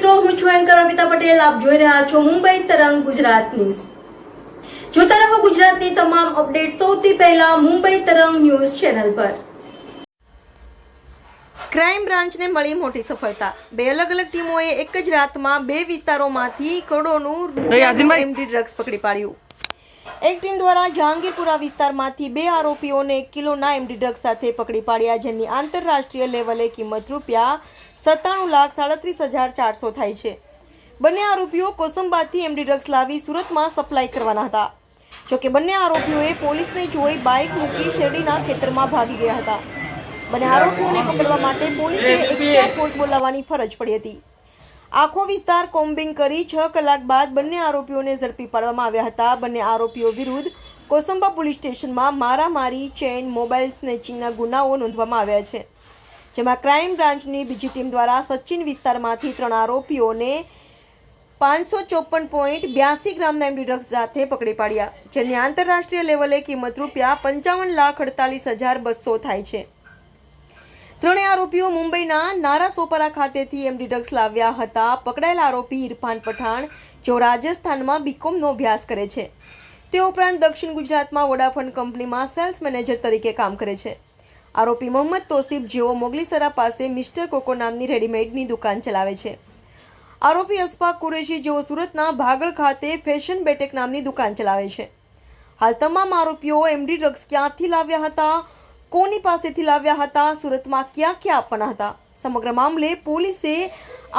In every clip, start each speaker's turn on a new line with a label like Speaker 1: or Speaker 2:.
Speaker 1: મિત્રો, હું છું એન્કર અમિતા પટેલ. આપ જોઈ રહ્યા છો મુંબઈ તરંગ ગુજરાત ન્યૂઝ. જોતા રહો ગુજરાતની તમામ અપડેટ સૌથી પહેલા મુંબઈ તરંગ ન્યૂઝ ચેનલ પર. ક્રાઇમ બ્રાન્ચને મળી મોટી સફળતા. બે અલગ અલગ ટીમોએ એક જ રાતમાં બે વિસ્તારોમાંથી કરોડોનું એમડી ડ્રગ્સ પકડી પાડ્યું. એક ટીમ દ્વારા જહાંગીરપુરા વિસ્તારમાંથી બે આરોપીઓને 1 કિલોના એમડી ડ્રગ્સ સાથે પકડી પાડ્યા, જેની આંતરરાષ્ટ્રીય લેવલે કિંમત ₹97,37,400 થાય છે. બંને આરોપીઓ કોસંબાથી એમડી ડ્રગ્સ લાવી સુરતમાં સપ્લાય કરવાના હતા. જોકે બંને આરોપીઓએ પોલીસને જોઈ બાઇક મૂકી શેરડીના ખેતરમાં ભાગી ગયા હતા. બંને આરોપીઓને પકડવા માટે પોલીસે એક્સ્ટ્રા ફોર્સ બોલાવવાની ફરજ પડી હતી. આખો વિસ્તાર કોમ્બિંગ કરી 6 કલાક બાદ બંને આરોપીઓને ઝડપી પાડવામાં આવ્યા હતા. બંને આરોપીઓ વિરુદ્ધ કોસંબા પોલીસ સ્ટેશનમાં મારામારી, ચેઇન, મોબાઈલ સ્નેચિંગના ગુનાઓ નોંધવામાં આવ્યા છે. જેમાં ક્રાઇમ બ્રાન્ચની બીજી ટીમ દ્વારા સચિન વિસ્તારમાંથી 3 આરોપીઓને 554.82 ગ્રામના એમડી ડ્રગ્સ સાથે પકડી પાડ્યા, જેની આંતરરાષ્ટ્રીય લેવલે કિંમત ₹55,48,200 થાય છે. ત્રણેય આરોપીઓ મુંબઈના નારાસોપારા ખાતેથી એમડી ડ્રગ્સ લાવ્યા હતા. પકડાયેલા આરોપી ઇરફાન પઠાણ, જેઓ રાજસ્થાનમાં બીકોમનો અભ્યાસ કરે છે. તે ઉપરાંત દક્ષિણ ગુજરાતમાં વોડાફોન કંપનીમાં સેલ્સ મેનેજર તરીકે કામ કરે છે. આરોપી મોહમ્મદ તોસીફ, જેઓ મોગલીસરા પાસે મિસ્ટર કોકો નામની રેડીમેડની દુકાન ચલાવે છે. આરોપી અશફાક કુરેશી, જેઓ સુરતના ભાગળ ખાતે ફેશન બેટેક નામની દુકાન ચલાવે છે. હાલ તમામ આરોપીઓ એમડી ડ્રગ્સ ક્યાંથી લાવ્યા હતા, કોની પાસેથી લાવ્યા હતા, સુરતમાં ક્યાં ક્યાં આપવાના હતા, સમગ્ર મામલે પોલીસે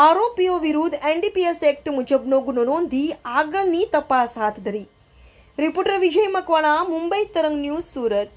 Speaker 1: આરોપીઓ વિરુદ્ધ NDPS એક્ટ મુજબનો ગુનો નોંધી આગળની તપાસ હાથ ધરી. રિપોર્ટર વિજય મકવાણા, મુંબઈ તરંગ ન્યૂઝ, સુરત.